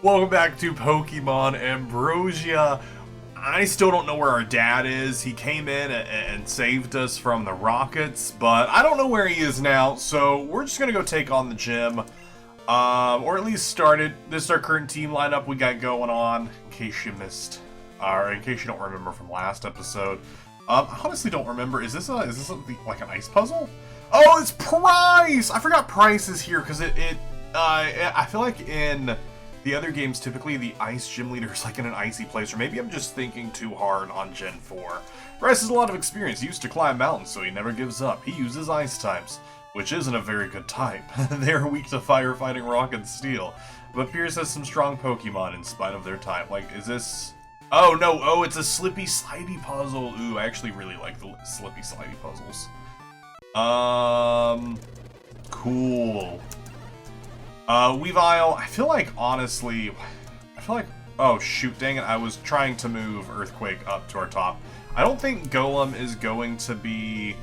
Welcome back to Pokemon Ambrosia. I still don't know where our dad is. He came in and saved us from the rockets, but I don't know where he is now, so we're just gonna go take on the gym. Or at least start it. This is our current team lineup we got going on, in case you missed, or in case you don't remember from last episode. I honestly don't remember. Is this something like an ice puzzle? Oh, it's Pryce! I forgot Pryce is here, because I feel like in the other games, typically the ice gym leader is like in an icy place, or maybe I'm just thinking too hard on Gen 4. Pryce has a lot of experience. He used to climb mountains, so he never gives up. He uses ice types, which isn't a very good type. They're weak to fire, fighting rock, and steel. But Pryce has some strong Pokemon in spite of their type. Like, is this... Oh, no. Oh, it's a Slippy Slidey puzzle. Ooh, I actually really like the Slippy Slidey puzzles. Cool. Weavile, I feel like, honestly, oh shoot, dang it, I was trying to move Earthquake up to our top. I don't think Golem is going to be,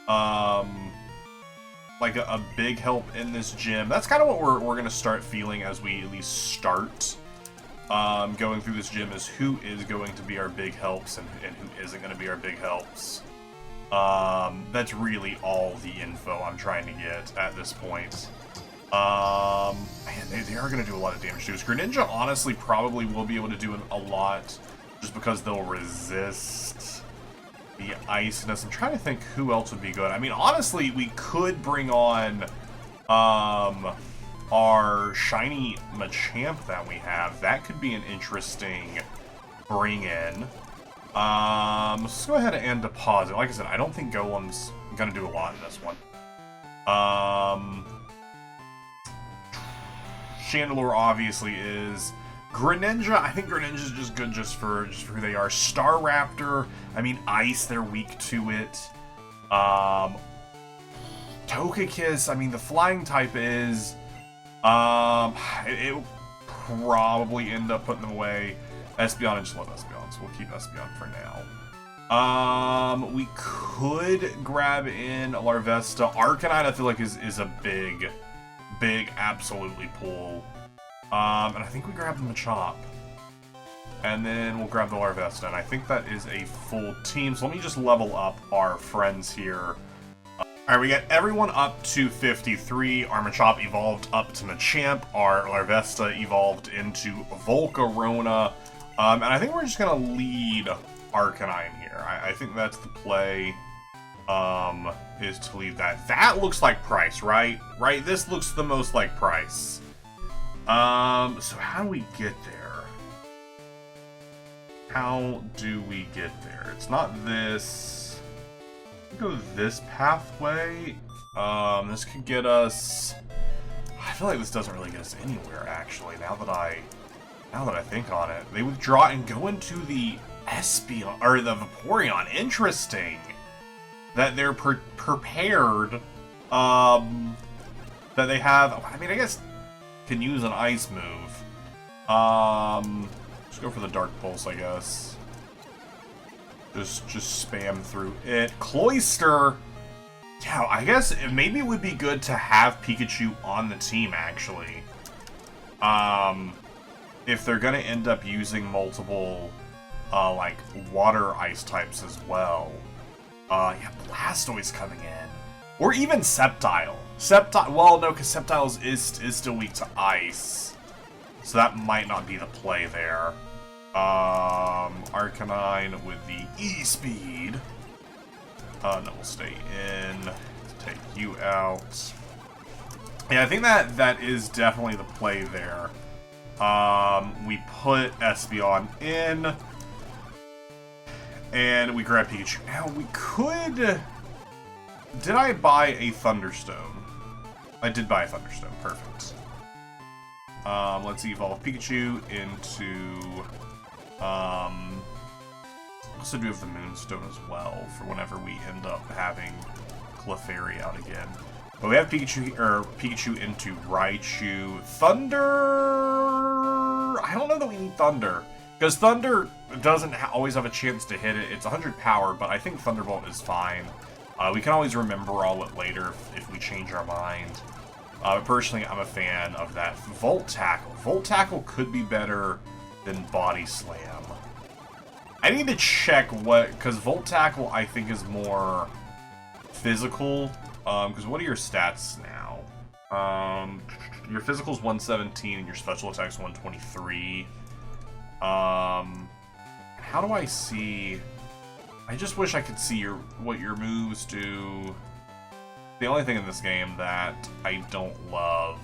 like a big help in this gym. That's kind of what we're gonna start feeling as we at least start, going through this gym, is who is going to be our big helps and who isn't gonna be our big helps. That's really all the info I'm trying to get at this point. Man, they are going to do a lot of damage to us. Greninja, honestly, probably will be able to do a lot just because they'll resist the iciness. I'm trying to think who else would be good. I mean, honestly, we could bring on our shiny Machamp that we have. That could be an interesting bring-in. Let's go ahead and deposit. Like I said, I don't think Golem's going to do a lot in this one. Chandelure obviously is. Greninja, I think Greninja's just good just for who they are. Staraptor, I mean, Ice, they're weak to it. Togekiss, I mean, the flying type is. It will probably end up putting them away. Espeon, I just love Espeon, so we'll keep Espeon for now. We could grab in Larvesta. Arcanine, I feel like is a big absolutely pull. And I think we grab the Machop. And then we'll grab the Larvesta. And I think that is a full team. So let me just level up our friends here. Alright, we got everyone up to 53. Our Machop evolved up to Machamp. Our Larvesta evolved into Volcarona. And I think we're just going to lead Arcanine here. I think that's the play. Is to leave that. That looks like Pryce, right? Right? This looks the most like Pryce. So how do we get there? How do we get there? It's not this. Go this pathway. This could get us. I feel like this doesn't really get us anywhere, actually, now that I think on it. They withdraw and go into the Espeon, or the Vaporeon. Interesting. That they're prepared, that they have, I mean, I guess, can use an ice move. Just go for the Dark Pulse, I guess. Just spam through it. Cloyster, yeah, I guess maybe it would be good to have Pikachu on the team, actually. If they're gonna end up using multiple, like, water ice types as well. Yeah, Blastoise coming in. Or even Sceptile. Well, no, because Sceptile is still weak to ice. So that might not be the play there. Arcanine with the E-Speed. No, we'll stay in. Take you out. Yeah, I think that is definitely the play there. We put Espeon in. And we grab Pikachu. Now, we could... Did I buy a Thunderstone? I did buy a Thunderstone. Perfect. Let's evolve Pikachu into... also do have the Moonstone as well, for whenever we end up having Clefairy out again. But we have Pikachu into Raichu. Thunder... I don't know that we need Thunder. Because Thunder doesn't always have a chance to hit it. It's 100 power, but I think Thunderbolt is fine. We can always remember all it later if we change our mind. Personally, I'm a fan of that. Volt Tackle. Volt Tackle could be better than Body Slam. I need to check what... Because Volt Tackle, I think, is more physical. Because what are your stats now? Your physical's 117 and your special attack's 123. How do I see... I just wish I could see what your moves do. The only thing in this game that I don't love...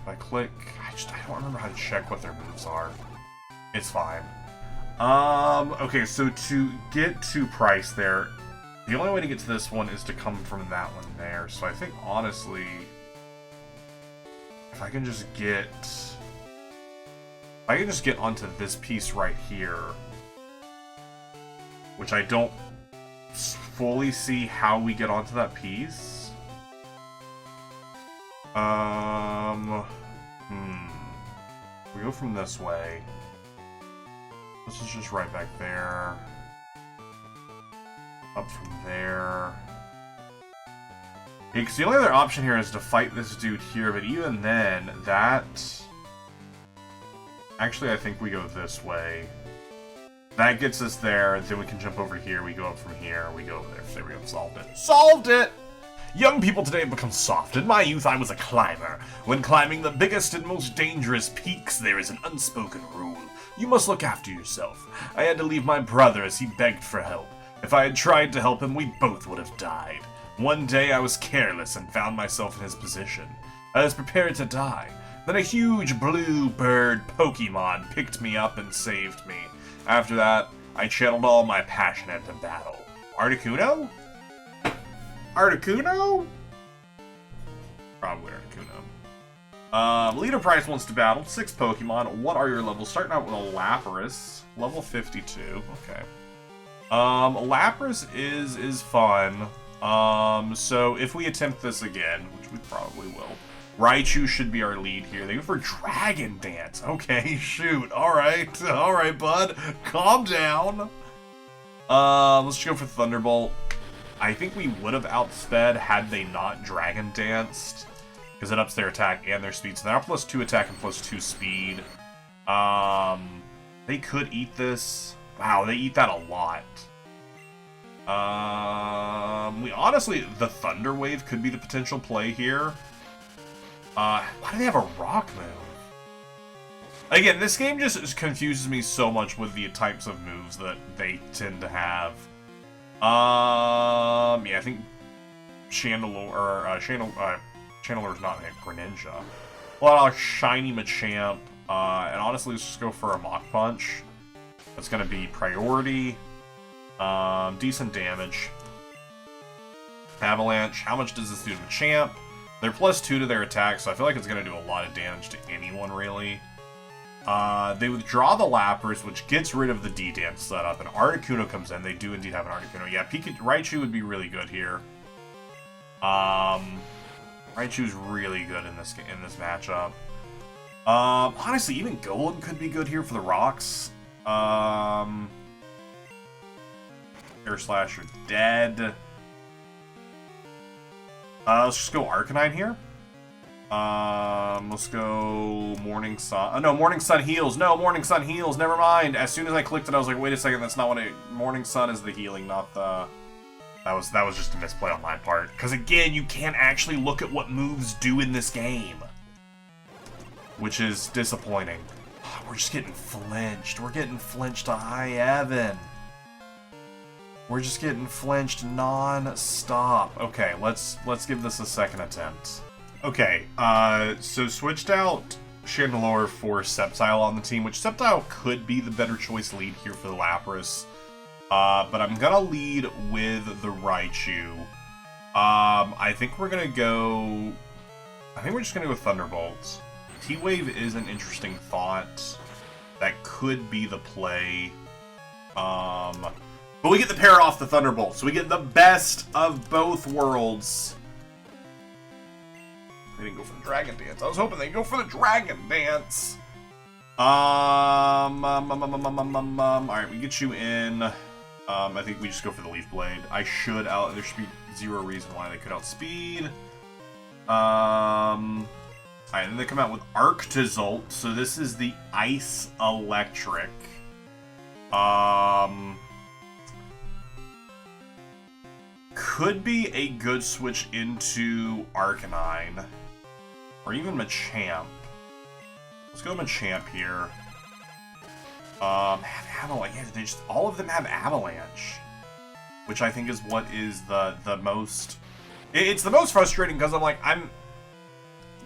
If I click... I don't remember how to check what their moves are. It's fine. Okay, so to get to Pryce there, the only way to get to this one is to come from that one there. So I think, honestly, if I can just get... If I can just get onto this piece right here, which I don't fully see how we get onto that piece. We go from this way. This is just right back there. Up from there. Yeah, because the only other option here is to fight this dude here, but even then, that... Actually, I think we go this way. That gets us there, then we can jump over here, we go up from here, we go over there. There we go, solved it. Solved it! Young people today have become soft. In my youth, I was a climber. When climbing the biggest and most dangerous peaks, there is an unspoken rule. You must look after yourself. I had to leave my brother as he begged for help. If I had tried to help him, we both would have died. One day, I was careless and found myself in his position. I was prepared to die. Then a huge blue bird Pokemon picked me up and saved me. After that, I channeled all my passion into battle. Articuno? Articuno? Probably Articuno. Leader Pryce wants to battle. 6 Pokemon. What are your levels? Starting out with a Lapras. Level 52. Okay. Lapras is fun. So if we attempt this again, which we probably will, Raichu should be our lead here. They go for Dragon Dance. Okay, shoot. Alright. Alright, bud. Calm down. Let's go for Thunderbolt. I think we would have outsped had they not Dragon Danced, because it ups their attack and their speed. So they're plus 2 attack and plus 2 speed. They could eat this. Wow, they eat that a lot. We honestly, the Thunder Wave could be the potential play here. Why do they have a rock move? Again, this game just confuses me so much with the types of moves that they tend to have. Yeah, I think Chandelure, or Chandelure's not a Greninja. Well, Shiny Machamp, and honestly, let's just go for a Mach Punch. That's gonna be priority. Decent damage. Avalanche. How much does this do to Machamp? They're plus 2 to their attack, so I feel like it's going to do a lot of damage to anyone, really. They withdraw the Lapras, which gets rid of the D-Dance setup, and Articuno comes in. They do indeed have an Articuno. Yeah, Raichu would be really good here. Raichu's really good in this matchup. Honestly, even Golem could be good here for the rocks. Air Slash, you're dead. Let's just go Arcanine here. Let's go Morning Sun. No, Morning Sun heals. No, Morning Sun heals. Never mind. As soon as I clicked it, I was like, wait a second, that's not what Morning Sun is the healing, not the... That was just a misplay on my part. Because again, you can't actually look at what moves do in this game. Which is disappointing. We're just getting flinched. We're getting flinched to high heaven. We're just getting flinched non-stop. Okay, let's give this a second attempt. Okay, so switched out Chandelure for Sceptile on the team, which Sceptile could be the better choice lead here for the Lapras. But I'm gonna lead with the Raichu. I think we're gonna go... I think we're just gonna go Thunderbolt. T-Wave is an interesting thought. That could be the play. But we get the pair off the Thunderbolt, so we get the best of both worlds. They didn't go for the Dragon Dance. I was hoping they'd go for the Dragon Dance. Alright, we get you in. I think we just go for the Leaf Blade. There should be zero reason why they could outspeed. Alright, then they come out with Arctozolt, so this is the Ice Electric. Could be a good switch into Arcanine. Or even Machamp. Let's go Machamp here. Avalanche. Yeah, all of them have Avalanche. Which I think is what is the most... It's the most frustrating because I'm like,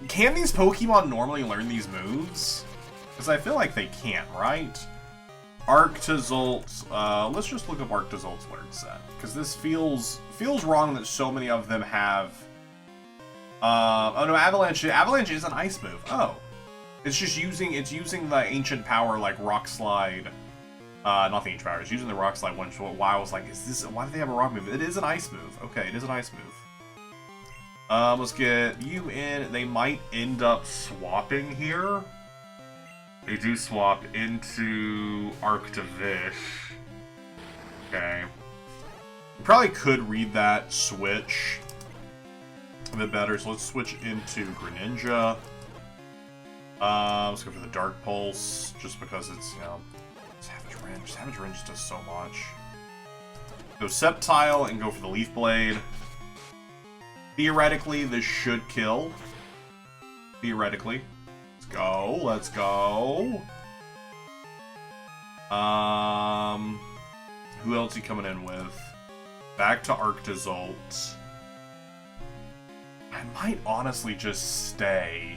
can these Pokemon normally learn these moves? Because I feel like they can't, right? Arctozolt. Let's just look up Arctozolt's learn set. Because this feels wrong that so many of them have... oh no, Avalanche. Avalanche is an ice move. Oh. It's just using the ancient power like Rock Slide. Not the ancient power, it's using the Rock Slide one. Why I was like, why do they have a rock move? It is an ice move. Okay, it is an ice move. Let's get you in. They might end up swapping here. They do swap into Arctovish. Okay. We probably could read that switch a bit better, so let's switch into Greninja. Let's go for the Dark Pulse, just because it's, you know, Savage Ringe. Savage Ringe does so much. Go Sceptile and go for the Leaf Blade. Theoretically, this should kill. Theoretically. Let's go, let's go. Who else are you coming in with? Back to Arctozolt. I might honestly just stay.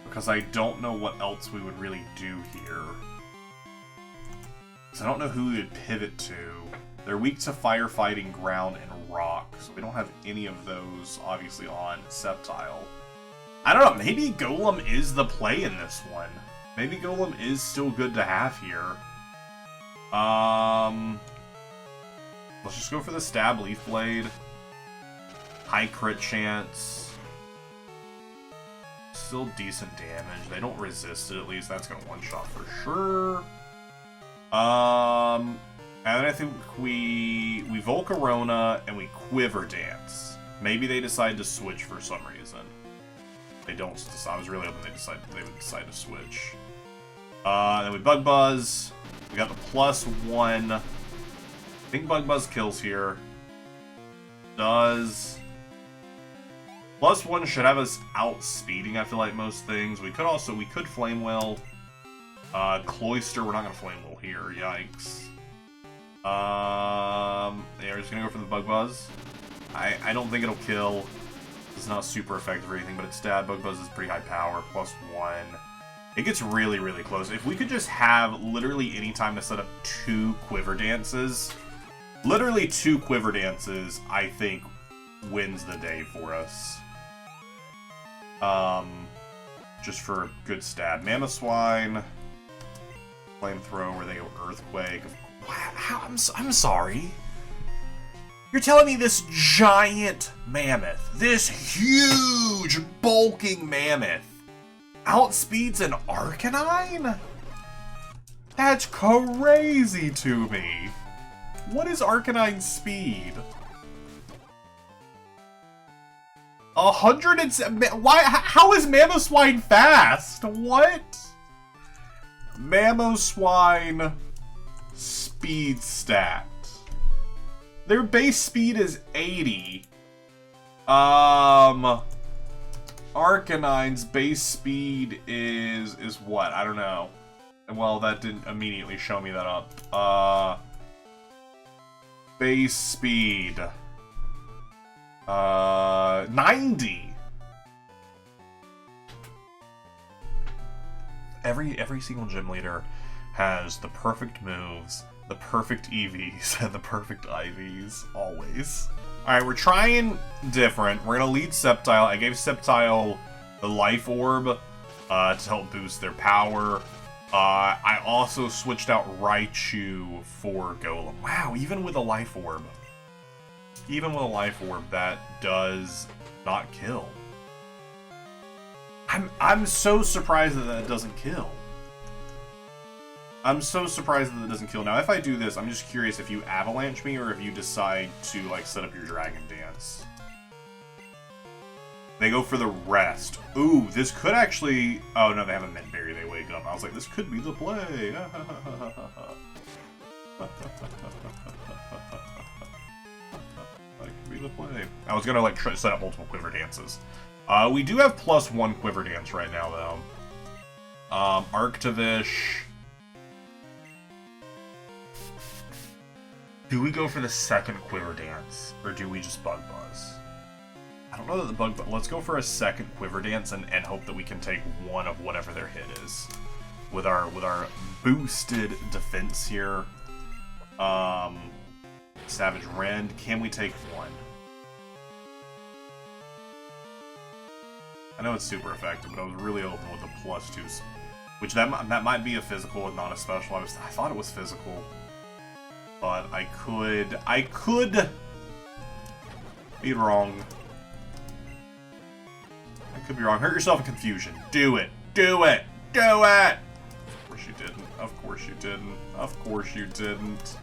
Because I don't know what else we would really do here. Because I don't know who we would pivot to. They're weak to firefighting, ground, and rock. So we don't have any of those, obviously, on Sceptile. I don't know, maybe Golem is the play in this one. Maybe Golem is still good to have here. Let's just go for the Stab Leaf Blade. High crit chance. Still decent damage. They don't resist it, at least. That's gonna one-shot for sure. And then I think we Volcarona and we Quiver Dance. Maybe they decide to switch for some reason. They don't decide. I was really hoping they would decide to switch. Then we Bug Buzz. We got the +1. I think Bug Buzz kills here. Does. +1 should have us outspeeding, I feel like, most things. We could Flame Wheel. Cloyster, we're not going to Flame Wheel here. Yikes. Yeah, we're just going to go for the Bug Buzz. I don't think it'll kill. It's not super effective or anything, but it's stab. Bug Buzz is pretty high power. +1. It gets really, really close. If we could just have literally any time to set up 2 Quiver Dances, literally 2 Quiver Dances, I think, wins the day for us. Just for a good stab. Mamoswine, Flamethrower, they go Earthquake. I'm sorry. You're telling me this giant mammoth, this huge, bulking mammoth, outspeeds an Arcanine? That's crazy to me. What is Arcanine's speed? 107. Why? How is Mamoswine fast? What? Mamoswine speed stat. Their base speed is 80. Arcanine's base speed is what? I don't know. Well, that didn't immediately show me that up. Base speed. 90. Every single gym leader has the perfect moves, the perfect EVs, and the perfect IVs, always. Alright, we're trying different. We're gonna lead Sceptile. I gave Sceptile the Life Orb to help boost their power. I also switched out Raichu for Golem. Wow, even with a Life Orb. Even with a Life Orb, that does not kill. I'm so surprised that that doesn't kill. I'm so surprised that it doesn't kill. Now, if I do this, I'm just curious if you Avalanche me or if you decide to, like, set up your Dragon Dance. They go for the rest. Ooh, this could actually... Oh, no, they have a mint berry. They wake up. I was like, this could be the play. That could be the play. I was gonna, like, try to set up multiple quiver dances. We do have +1 quiver dance right now, though. Arctivish. Do we go for the second quiver dance, or do we just bug buzz? I don't know that the bug buzz. Let's go for a second quiver dance and hope that we can take one of whatever their hit is, with our boosted defense here. Savage Rend. Can we take one? I know it's super effective, but I was really hoping with the +2s, which that might be a physical and not a special. I thought it was physical. But I could be wrong. I could be wrong. Hurt yourself in confusion. Do it. Do it. Do it! Of course you didn't. Of course you didn't. Of course you didn't.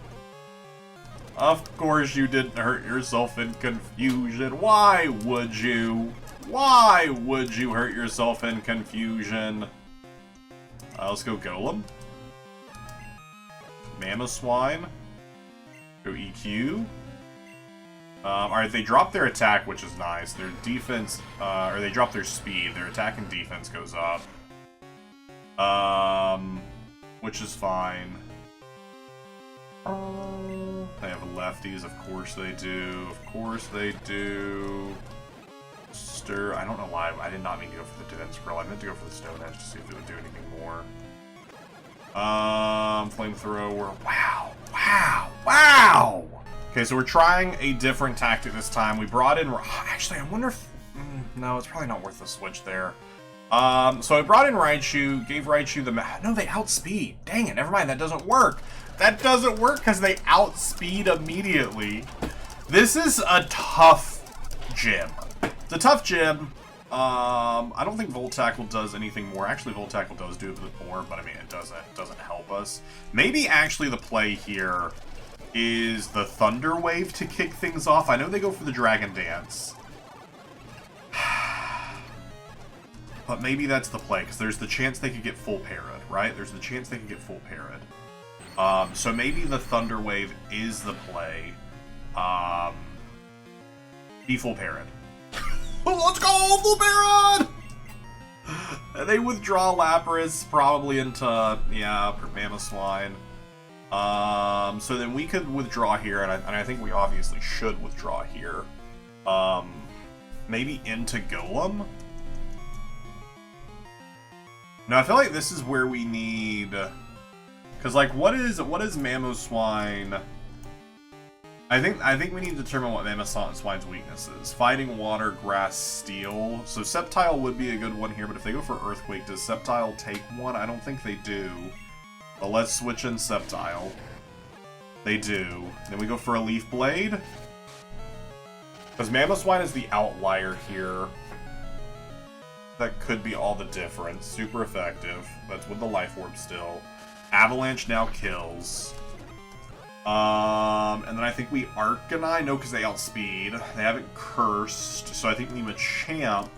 Of course you didn't hurt yourself in confusion. Why would you? Why would you hurt yourself in confusion? Let's go Golem. Mamoswine. Go EQ. Alright, they drop their attack, which is nice. Their defense, or they drop their speed. Their attack and defense goes up. Which is fine. They have lefties, of course they do. Of course they do. Stir. I don't know why. I did not mean to go for the defense grill. I meant to go for the Stone Edge to see if it would do anything more. Flamethrower. Wow. Wow. Wow! Okay, so we're trying a different tactic this time. We brought in... Actually, I wonder if... no, it's probably not worth the switch there. So I brought in Raichu, gave Raichu the... No, they outspeed. Dang it, never mind, that doesn't work. That doesn't work because they outspeed immediately. This is a tough gym. It's a tough gym. I don't think Volt Tackle does anything more. Actually, Volt Tackle does do a bit more, but I mean, it doesn't help us. Maybe actually the play here is the Thunder Wave to kick things off. I know they go for the Dragon Dance. But maybe that's the play, because there's the chance they could get full parried, right? There's the chance they could get full parried. So maybe the Thunder Wave is the play. Be full parried. Let's go! Full parried! They withdraw Lapras, probably into, yeah, Mamoswine. So then we could withdraw here, and I think we obviously should withdraw here. Maybe into Golem? No, I feel like this is where we need... Because, like, what is Mamoswine... I think we need to determine what Mamoswine's weakness is. Fighting, water, grass, steel. So Sceptile would be a good one here, but if they go for Earthquake, does Sceptile take one? I don't think they do. But let's switch in Sceptile. They do. Then we go for a Leaf Blade. Because Mamoswine is the outlier here. That could be all the difference. Super effective. That's with the Life Orb still. Avalanche now kills. And then I think we Arcanine. No, because they outspeed. They haven't cursed. So I think we Machamp.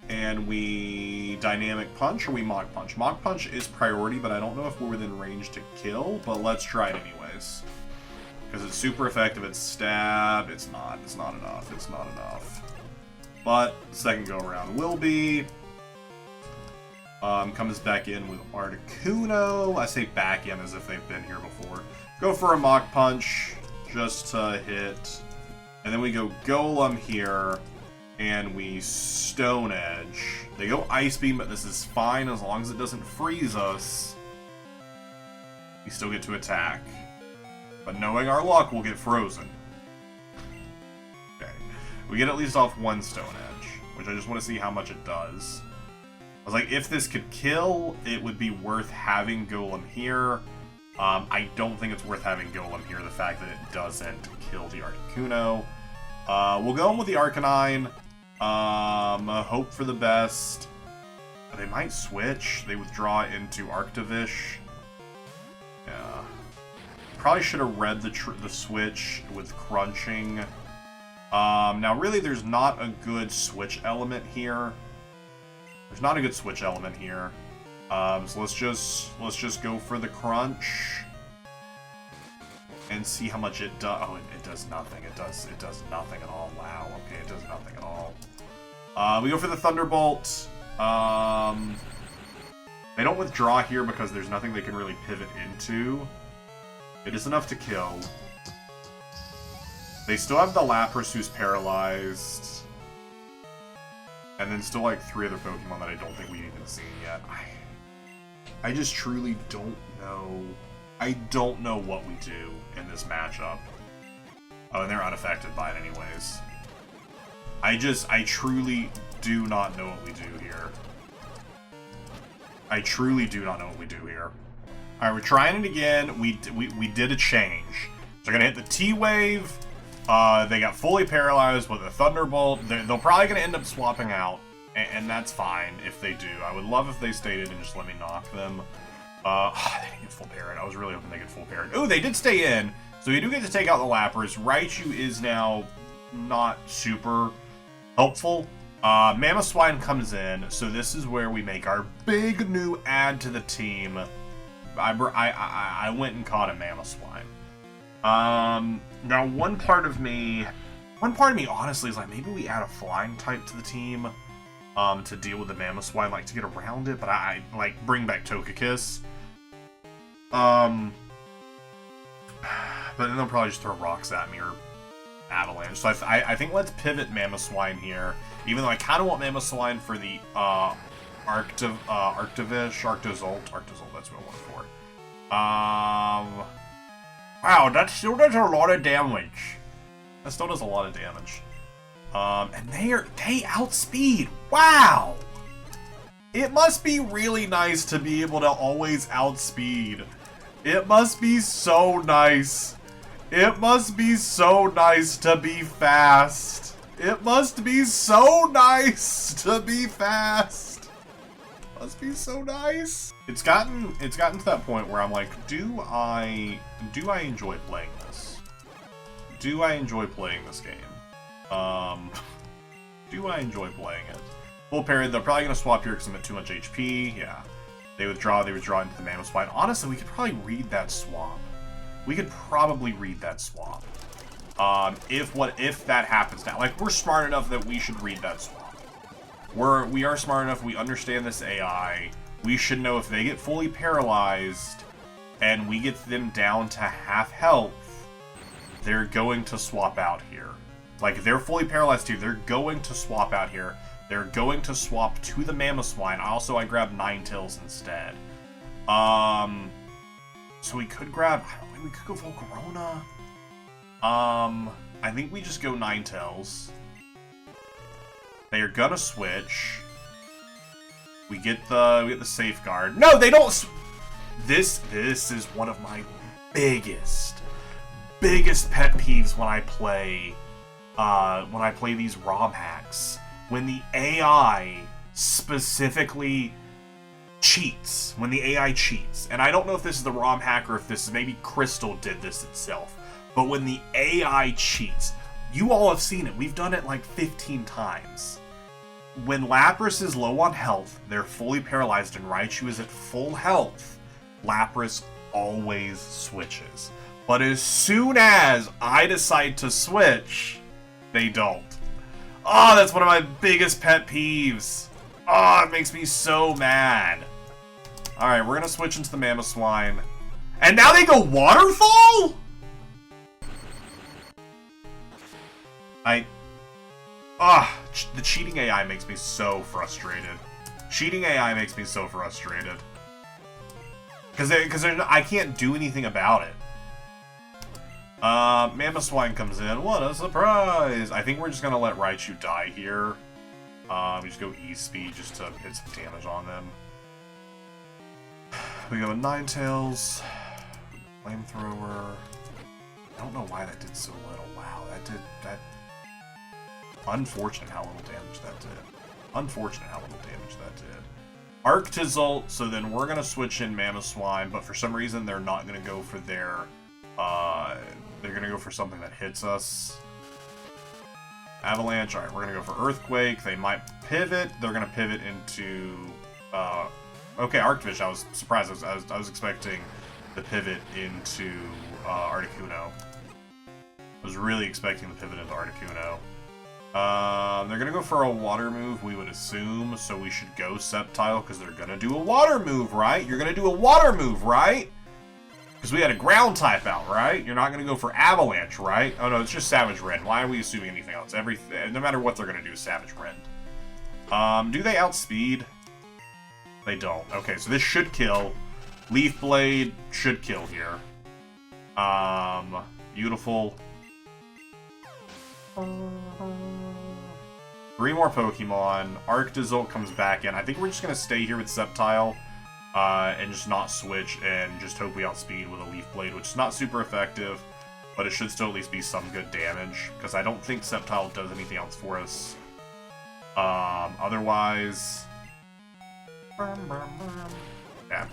And we Dynamic Punch, or we Mach Punch. Mach Punch is priority, but I don't know if we're within range to kill. But let's try it anyways. Because it's super effective at Stab. It's not. It's not enough. It's not enough. But second go around will be. Comes back in with Articuno. I say back in as if they've been here before. Go for a Mach Punch, just to hit. And then we go Golem here, and we Stone Edge. They go Ice Beam, but this is fine as long as it doesn't freeze us. We still get to attack. But knowing our luck, we'll get frozen. Okay. We get at least off one Stone Edge, which I just want to see how much it does. I was like, if this could kill, it would be worth having Golem here. I don't think it's worth having Golem here, the fact that it doesn't kill the Articuno. We'll go in with the Arcanine. Hope for the best. They might switch. They withdraw into Arctivish. Yeah. Probably should have read the switch with crunching. Now really there's not a good switch element here. There's not a good switch element here. So let's just go for the crunch. And see how much it does. Oh, it does nothing. It does nothing at all. Wow. Okay, it does nothing at all. We go for the Thunderbolt. They don't withdraw here because there's nothing they can really pivot into. It is enough to kill. They still have the Lapras who's paralyzed. And then still like 3 other Pokemon that I don't think we've even seen yet. I just truly don't know. I don't know what we do in this matchup. Oh, and they're unaffected by it anyways. I truly do not know what we do here. I truly do not know what we do here. Alright, we're trying it again. We did a change. So they're gonna hit the T-Wave. They got fully paralyzed with a Thunderbolt. They're probably gonna end up swapping out. And that's fine if they do. I would love if they stayed in and just let me knock them. They didn't get full parry. I was really hoping they get full parry. Oh, they did stay in. So we do get to take out the Lapras. Raichu is now not super helpful. Mamoswine comes in. So this is where we make our big new add to the team. I went and caught a Mamoswine. Now one part of me honestly is like, maybe we add a flying type to the team. To deal with the Mamoswine, like to get around it, but I like bring back Togekiss. But then they'll probably just throw rocks at me or Avalanche. So I think let's pivot Mamoswine here, even though I kind of want Mamoswine for the Arctozolt, that's what I want for. Wow, that still does a lot of damage. That still does a lot of damage. And they outspeed. Wow! It must be really nice to be able to always outspeed. It must be so nice. It must be so nice to be fast. It must be so nice to be fast. Must be so nice. It's gotten to that point where I'm like, do I enjoy playing this? Do I enjoy playing this game? Do I enjoy playing it? Full parry, they're probably going to swap here because I'm at too much HP. Yeah. They withdraw into the Mamoswine. Honestly, we could probably read that swap. We could probably read that swap. If that happens now. Like, we're smart enough that we should read that swap. We are smart enough, we understand this AI. We should know if they get fully paralyzed and we get them down to half health, they're going to swap out here. Like, if they're fully paralyzed here, they're going to swap out here. They're going to swap to the Mamoswine. I grabbed Ninetales instead. So we could grab... we could go Volcarona. I think we just go Ninetales. They are gonna switch. We get the Safeguard. No, they don't... This is one of my biggest pet peeves when I play these ROM hacks. When the AI specifically cheats. When the AI cheats. And I don't know if this is the ROM hack or if this is maybe Crystal did this itself. But when the AI cheats, you all have seen it. We've done it like 15 times. When Lapras is low on health, they're fully paralyzed, and Raichu is at full health, Lapras always switches. But as soon as I decide to switch, they don't. Oh, that's one of my biggest pet peeves. Oh, it makes me so mad. Alright, we're gonna switch into the Mamoswine. And now they go Waterfall?! The cheating AI makes me so frustrated. Cheating AI makes me so frustrated. Because I can't do anything about it. Mamoswine comes in. What a surprise! I think we're just gonna let Raichu die here. We just go E-Speed just to hit some damage on them. We go Ninetales. Flamethrower. I don't know why that did so little. Wow, that... Unfortunate how little damage that did. Unfortunate how little damage that did. Arctozolt, so then we're gonna switch in Mamoswine, but for some reason they're not gonna go for their... they're gonna go for something that hits us. Avalanche. Alright, we're going to go for Earthquake. They might pivot. They're going to pivot into... okay, Arctivish. I was surprised. I was expecting the pivot into Articuno. I was really expecting the pivot into Articuno. They're going to go for a water move, we would assume, so we should go Sceptile, because they're going to do a water move, right? You're going to do a water move, right? Because we had a ground type out, right? You're not going to go for Avalanche, right? Oh no, it's just Savage Rend. Why are we assuming anything else? No matter what they're going to do, Savage Rend. Do they outspeed? They don't. Okay, so this should kill. Leaf Blade should kill here. Beautiful. 3 more Pokemon. Arctozolt comes back in. I think we're just going to stay here with Sceptile. And just not switch and just hope we outspeed with a Leaf Blade, which is not super effective, but it should still at least be some good damage, because I don't think Sceptile does anything else for us. Otherwise... Yeah.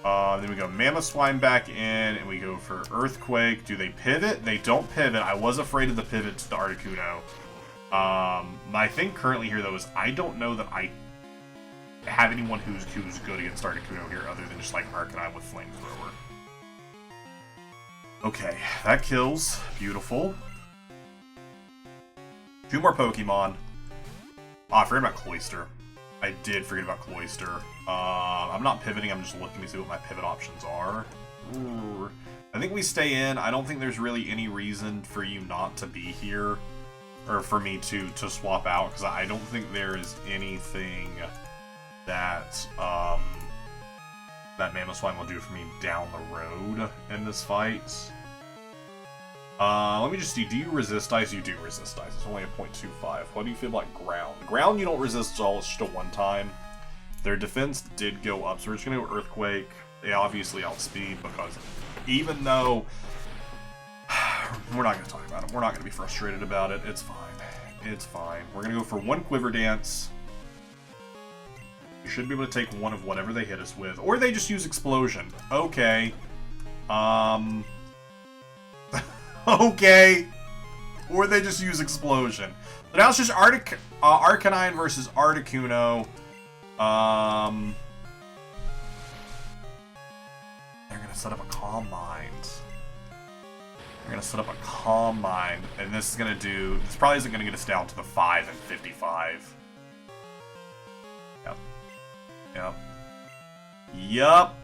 Then we go Mamoswine back in, and we go for Earthquake. Do they pivot? They don't pivot. I was afraid of the pivot to the Articuno. My thing currently here, though, is I don't know that I have anyone who's good against Articuno here other than just like Arcanine with Flamethrower. Okay, that kills. Beautiful. 2 more Pokemon. Oh, I forgot about Cloyster. I did forget about Cloyster. I'm not pivoting, I'm just looking to see what my pivot options are. Ooh. I think we stay in. I don't think there's really any reason for you not to be here. Or for me to swap out, because I don't think there is anything that that Mamoswine will do for me down the road in this fight. Let me just see. Do you resist ice? You do resist ice. It's only a 0.25. What do you feel like ground? Ground you don't resist at all. It's just a one-time. Their defense did go up, so we're just going to go Earthquake. They obviously outspeed, because even though... We're not going to talk about it. We're not going to be frustrated about it. It's fine. It's fine. We're going to go for 1 Quiver Dance. You should be able to take one of whatever they hit us with. Or they just use Explosion. Okay. Okay. Or they just use Explosion. But now it's just Arcanine versus Articuno. They're going to set up a Calm Mind. They're going to set up a Calm Mind. And this is going to do... This probably isn't going to get us down to the 5 and 55. Yep. Yep. Yup.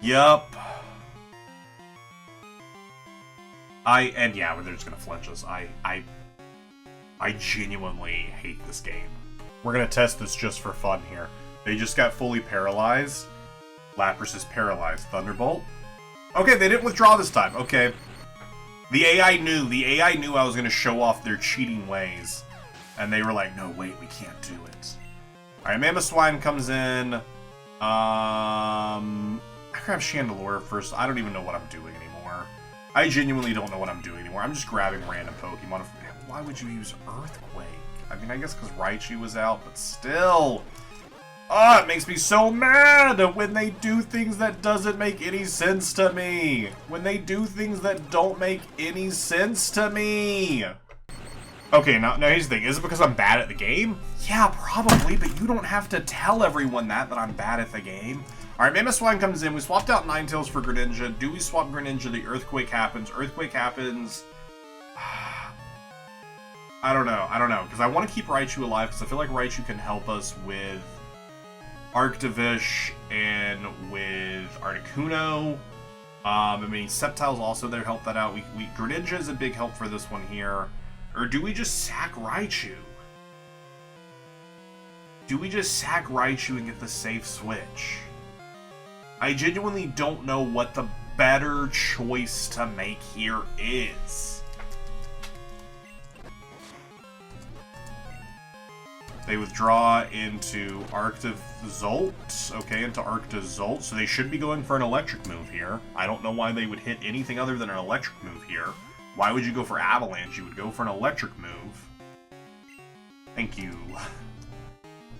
Yup. And yeah, they're just gonna flinch us. I genuinely hate this game. We're gonna test this just for fun here. They just got fully paralyzed. Lapras is paralyzed. Thunderbolt. Okay, they didn't withdraw this time. Okay. The AI knew. The AI knew I was gonna show off their cheating ways. And they were like, no, wait, we can't do it. Alright, Mamoswine comes in. I grab Chandelure first. I don't even know what I'm doing anymore. I genuinely don't know what I'm doing anymore. I'm just grabbing random Pokemon. Why would you use Earthquake? I mean, I guess because Raichu was out, but still. Oh, it makes me so mad when they do things that doesn't make any sense to me. When they do things that don't make any sense to me. Okay, now here's the thing. Is it because I'm bad at the game? Yeah, probably, but you don't have to tell everyone that I'm bad at the game. Alright, Mamoswine comes in. We swapped out Ninetales for Greninja. Do we swap Greninja? The Earthquake happens. Earthquake happens. I don't know. Because I want to keep Raichu alive, because I feel like Raichu can help us with Arctivish and with Articuno. I mean, Sceptile's also there to help that out. Greninja is a big help for this one here. Or do we just sack Raichu? Do we just sack Raichu and get the safe switch? I genuinely don't know what the better choice to make here is. They withdraw into Arctozolt. Okay, into Arctozolt. So they should be going for an electric move here. I don't know why they would hit anything other than an electric move here. Why would you go for Avalanche? You would go for an electric move. Thank you.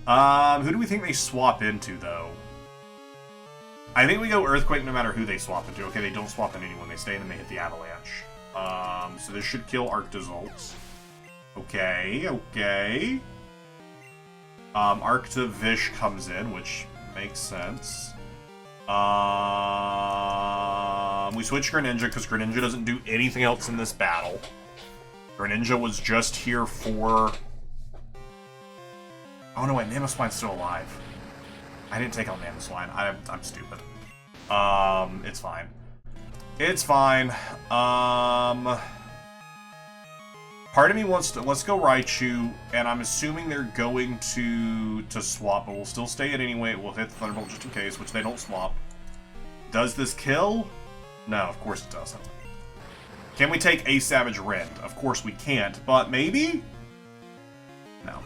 Who do we think they swap into, though? I think we go Earthquake no matter who they swap into. Okay, they don't swap into anyone. They stay in and they hit the Avalanche. So this should kill Arctozolts. Okay, okay. Arctovish comes in, which makes sense. We switch Greninja because Greninja doesn't do anything else in this battle. Greninja was just here for... Oh no, wait, Mamoswine's still alive. I didn't take out Mamoswine. I'm stupid. It's fine. It's fine. Part of me wants to... Let's go Raichu, and I'm assuming they're going to swap, but we'll still stay it anyway. We'll hit the Thunderbolt just in case, which they don't swap. Does this kill? No, of course it doesn't. Can we take a Savage Rend? Of course we can't, but maybe? No.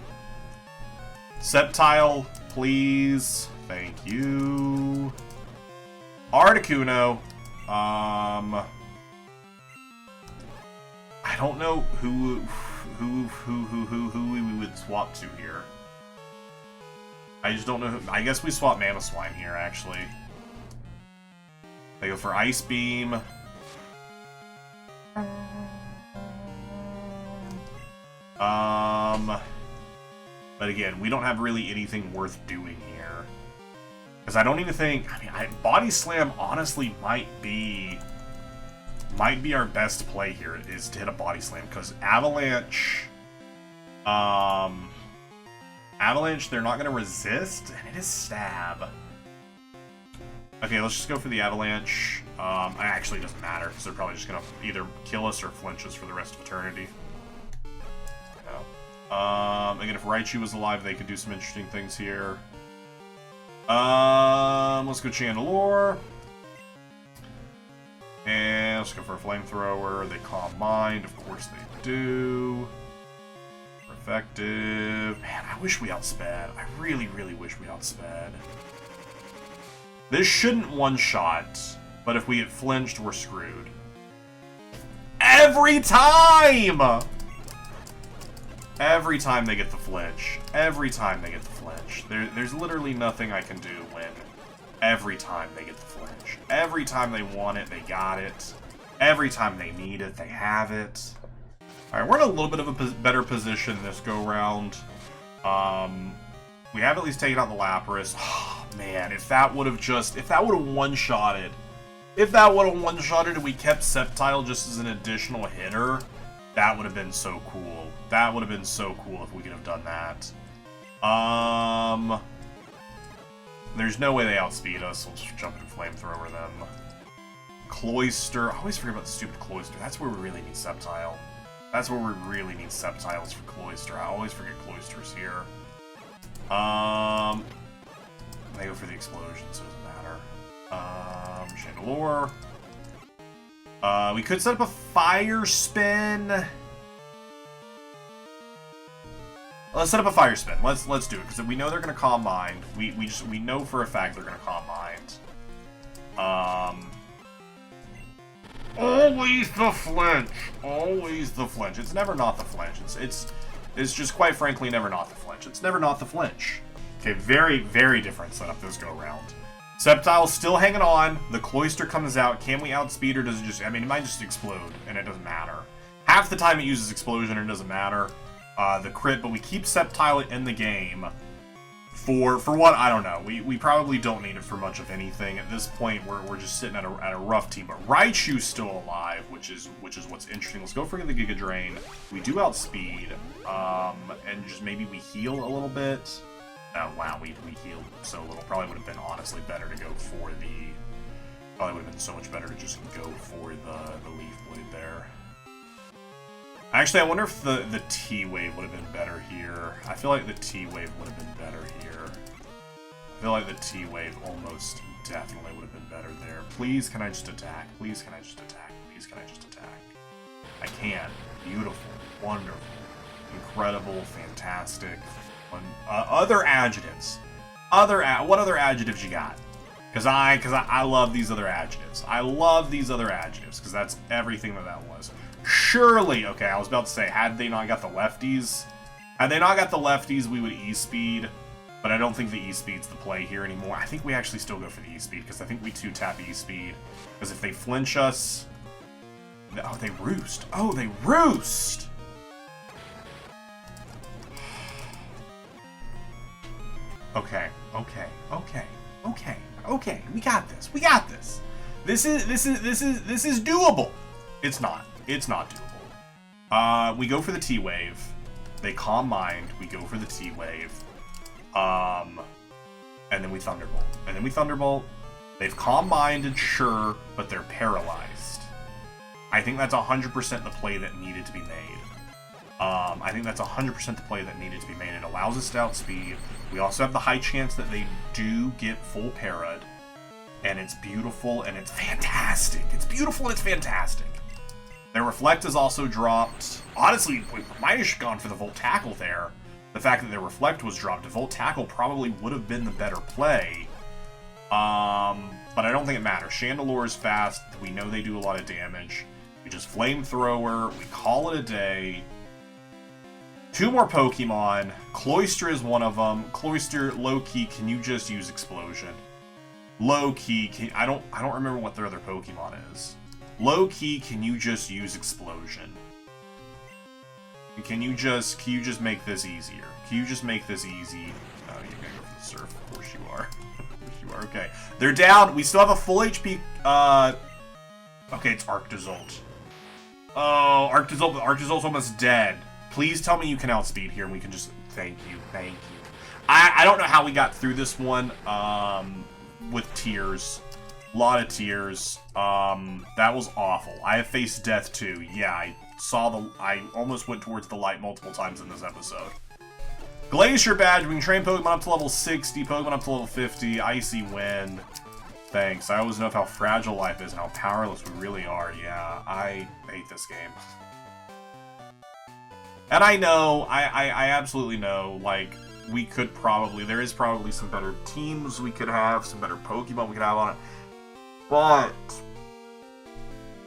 Sceptile, please. Thank you. Articuno. I don't know who we would swap to here. I just don't know who. I guess we swap Mamoswine here, actually. They go for Ice Beam. But again, we don't have really anything worth doing here. Because I don't even think... I mean, Body Slam honestly might be our best play here, is to hit a Body Slam. Because Avalanche... Avalanche, they're not going to resist, and it is Stab. Okay, let's just go for the Avalanche. It actually doesn't matter, because they're probably just going to either kill us or flinch us for the rest of eternity. Again, if Raichu was alive, they could do some interesting things here. Let's go Chandelure. And let's go for a Flamethrower. They Calm Mind. Of course they do. Effective. Man, I wish we outsped. I really, really wish we outsped. This shouldn't one-shot, but if we get flinched, we're screwed. Every time! Every time they get the flinch. Every time they get the flinch. There's literally nothing I can do when every time they get the flinch. Every time they want it, they got it. Every time they need it, they have it. Alright, we're in a little bit of a better position this go-round. We have at least taken out the Lapras. Oh, man, if that would have one-shotted. If that would have one-shotted and we kept Sceptile just as an additional hitter, that would have been so cool. That would have been so cool if we could have done that. There's no way they outspeed us. Let's jump into Flamethrower them. Cloyster. I always forget about the stupid Cloyster. That's where we really need Sceptile. That's where we really need Sceptiles for Cloyster. I always forget Cloyster's here. They go for the explosion, so it doesn't matter. Chandelure. We could set up a Fire Spin. Let's set up a Fire Spin. Let's do it because we know they're gonna Calm Mind. We know for a fact they're gonna Calm Mind. Always the flinch. Always the flinch. It's never not the flinch. It's just quite frankly never not the flinch. It's never not the flinch. Okay, very, very different setup this go round. Sceptile's still hanging on. The Cloyster comes out. Can we outspeed or does it just... I mean, it might just explode, and it doesn't matter. Half the time it uses Explosion, and it doesn't matter. The crit, but we keep Sceptile in the game. For what? I don't know. We probably don't need it for much of anything. At this point, we're just sitting at a rough team. But Raichu's still alive, which is what's interesting. Let's go for the Giga Drain. We do outspeed. And just maybe we heal a little bit. Oh, wow, we healed so little. Probably would have been honestly better to go for the... Probably would have been so much better to just go for the Leaf Blade there. Actually, I wonder if the T-Wave would have been better here. I feel like the T-Wave would have been better here. I feel like the T-Wave almost definitely would have been better there. Please, can I just attack? Please, can I just attack? Please, can I just attack? I can. Beautiful. Wonderful. Incredible. Fantastic. Other adjectives. What other adjectives you got? Because I love these other adjectives. I love these other adjectives because that's everything that was. Surely, okay, I was about to say, had they not got the lefties, we would E-speed. But I don't think the E-Speed's the play here anymore. I think we actually still go for the E-Speed, because I think we 2-tap E-Speed. Because if they flinch us... Oh, they roost. Oh, they roost! Okay. We got this. We got this. This is doable. It's not. It's not doable. We go for the T-Wave. They Calm Mind. We go for the T-Wave. And then we Thunderbolt. They've Calm Minded, sure, but they're paralyzed. I think that's 100% the play that needed to be made. I think that's 100% the play that needed to be made. It allows us to outspeed. We also have the high chance that they do get full parried. And it's beautiful and it's fantastic. It's beautiful and it's fantastic. Their Reflect is also dropped. Honestly, we might have gone for the Volt Tackle there. The fact that their Reflect was dropped, the Volt Tackle probably would have been the better play. But I don't think it matters. Chandelure is fast. We know they do a lot of damage. We just Flamethrower. We call it a day. 2 more Pokemon. Cloyster is one of them. Cloyster, low-key, can you just use Explosion? Low-key, I don't remember what their other Pokemon is. Low-key, can you just use Explosion? Can you just make this easier? Can you just make this easy? Oh, you're gonna go for the Surf. Of course you are. Of course you are. Okay. They're down. We still have a full HP. Okay, it's Arctozolt. Oh, Arctozolt, but Arctozolt's almost dead. Please tell me you can outspeed here and we can just... Thank you. I don't know how we got through this one, with tears. A lot of tears. That was awful. I have faced death too. Yeah, I almost went towards the light multiple times in this episode. Glacier Badge. We can train Pokemon up to level 60, Pokemon up to level 50. Icy Wind. Thanks. I always know how fragile life is and how powerless we really are. Yeah, I hate this game. And I know, I absolutely know, like, we could probably, there is probably some better teams we could have, some better Pokemon we could have on it. But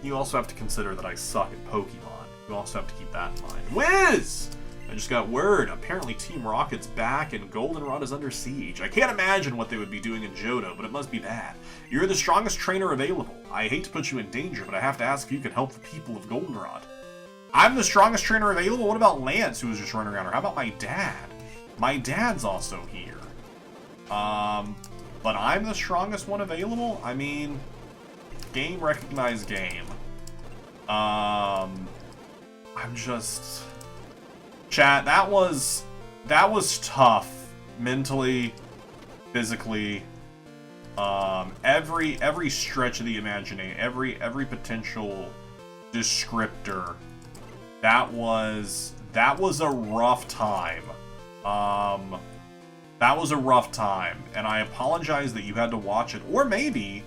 you also have to consider that I suck at Pokemon. You also have to keep that in mind. Whiz! I just got word. Apparently Team Rocket's back and Goldenrod is under siege. I can't imagine what they would be doing in Johto, but it must be bad. You're the strongest trainer available. I hate to put you in danger, but I have to ask if you can help the people of Goldenrod. I'm the strongest trainer available? What about Lance, who was just running around? Or how about my dad? My dad's also here. But I'm the strongest one available? I mean, game recognized game. I'm just... Chat, that was tough. Mentally, physically, every stretch of the imagination, every potential descriptor. That was a rough time. That was a rough time, and I apologize that you had to watch it. Or maybe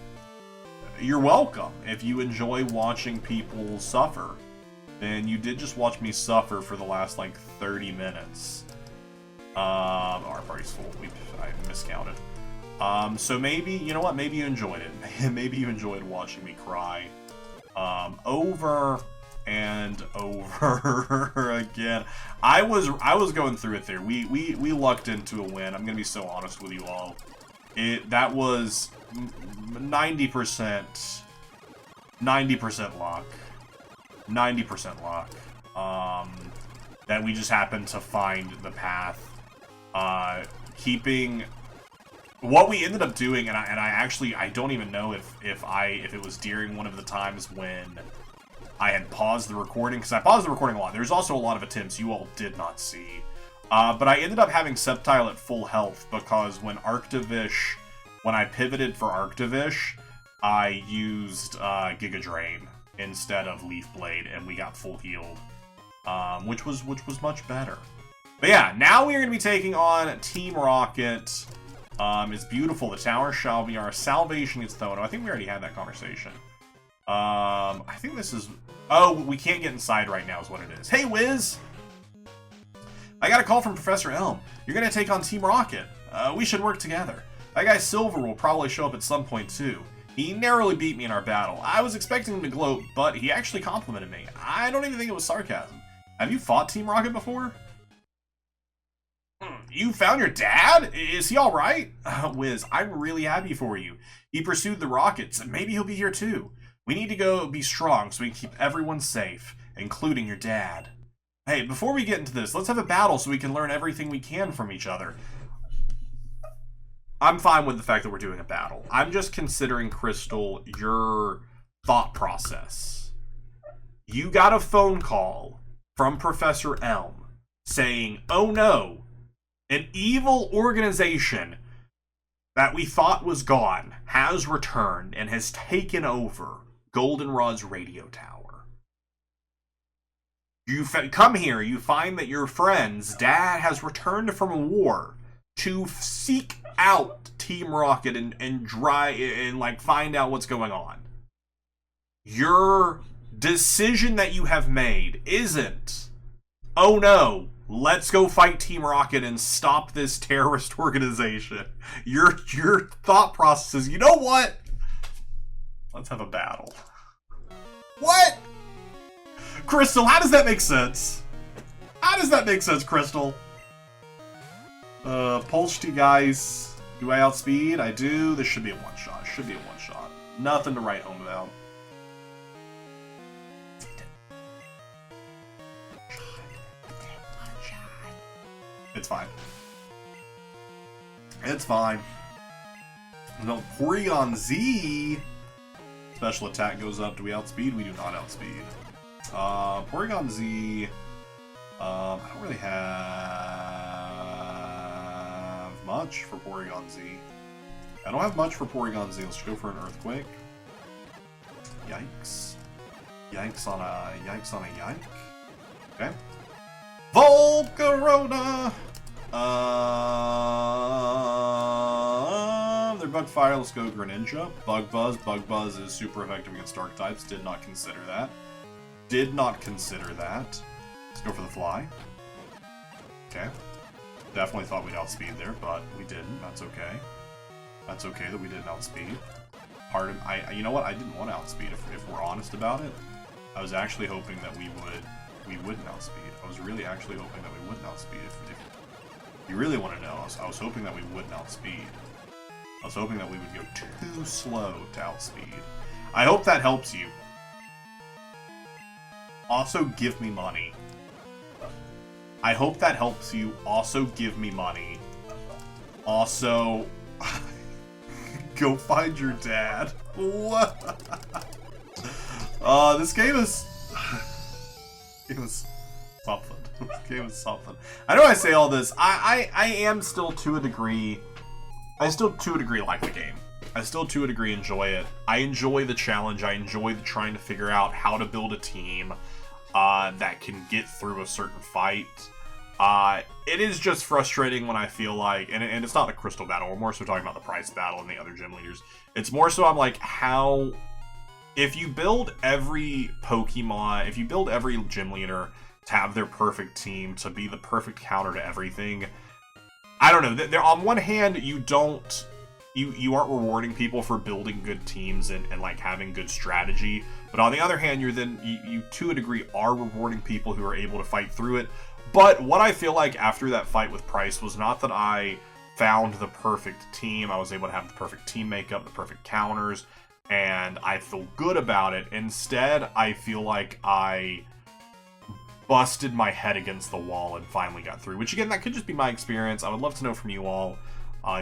you're welcome if you enjoy watching people suffer. Then you did just watch me suffer for the last like 30 minutes. Our party's full. I miscounted. So maybe, you know what? Maybe you enjoyed it. Maybe you enjoyed watching me cry. Over and over again. I was going through it there. We lucked into a win. I'm gonna be so honest with you all. That was 90% luck. 90% luck. That we just happened to find the path. Keeping what we ended up doing, and I don't even know if it was during one of the times when I had paused the recording, because I paused the recording a lot. There's also a lot of attempts you all did not see. But I ended up having Sceptile at full health, because when I pivoted for Arctovish, I used Giga Drain instead of Leaf Blade, and we got full healed, which was much better. But yeah, now we are going to be taking on Team Rocket. It's beautiful. The tower shall be our salvation against Thono. I think we already had that conversation. I think this is... Oh, we can't get inside right now is what it is. Hey, Wiz! I got a call from Professor Elm. You're going to take on Team Rocket. We should work together. That guy Silver will probably show up at some point, too. He narrowly beat me in our battle. I was expecting him to gloat, but he actually complimented me. I don't even think it was sarcasm. Have you fought Team Rocket before? You found your dad? Is he alright? Wiz, I'm really happy for you. He pursued the rockets, and maybe he'll be here too. We need to go be strong so we can keep everyone safe, including your dad. Hey, before we get into this, let's have a battle so we can learn everything we can from each other. I'm fine with the fact that we're doing a battle. I'm just considering, Crystal, your thought process. You got a phone call from Professor Elm saying, oh no, an evil organization that we thought was gone has returned and has taken over Goldenrod's radio tower. You come here, you find that your friend's dad has returned from a war to seek out Team Rocket and like find out what's going on. Your decision that you have made isn't, oh no, let's go fight Team Rocket and stop this terrorist organization. Your thought process is, you know what? Let's have a battle. What? Crystal, how does that make sense? How does that make sense, Crystal? Polsty guys, do I outspeed? I do. This should be a one-shot. Should be a one-shot. Nothing to write home about. It's fine. It's fine. No, Porygon Z. Special attack goes up. Do we outspeed? We do not outspeed. Porygon Z. I don't really have much for Porygon Z. I don't have much for Porygon Z. Let's go for an Earthquake. Yikes. Yikes on a yike. Okay. Volcarona! They're Bug Fire. Let's go Greninja. Bug Buzz. Bug Buzz is super effective against Dark types. Did not consider that. Did not consider that. Let's go for the Fly. Okay. Definitely thought we'd outspeed there, but we didn't. That's okay. That's okay that we didn't outspeed. Part of you know what? I didn't want to outspeed. If we're honest about it, I was actually hoping that we wouldn't outspeed. I was really actually hoping that we wouldn't outspeed. If you really want to know, I was hoping that we wouldn't outspeed. I was hoping that we would go too slow to outspeed. I hope that helps you. Also, give me money. I hope that helps you. Also, give me money. Also, go find your dad. What? This game is... It was something. This game is something. I know I say all this. I am still to a degree... I still to a degree like the game. I still to a degree enjoy it. I enjoy the challenge. I enjoy trying to figure out how to build a team that can get through a certain fight. It is just frustrating when I feel like, and it's not the Crystal battle, we're more so talking about the Pryce battle and the other gym leaders. It's more so I'm like, how... If you build every Pokemon, if you build every gym leader to have their perfect team, to be the perfect counter to everything, I don't know. On one hand, you aren't rewarding people for building good teams and like having good strategy, but on the other hand, you to a degree are rewarding people who are able to fight through it. But what I feel like after that fight with Pryce was not that I found the perfect team. I was able to have the perfect team makeup, the perfect counters, and I feel good about it. Instead, I feel like I busted my head against the wall and finally got through, which again, that could just be my experience. I would love to know from you all.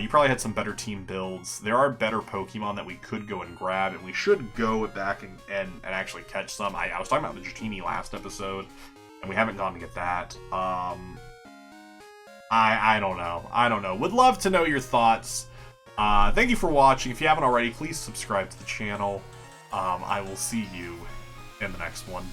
You probably had some better team builds. There are better Pokemon that we could go and grab, and we should go back and actually catch some. I was talking about the Dratini last episode, and we haven't gone to get that. I don't know. I don't know. Would love to know your thoughts. Thank you for watching. If you haven't already, please subscribe to the channel. I will see you in the next one.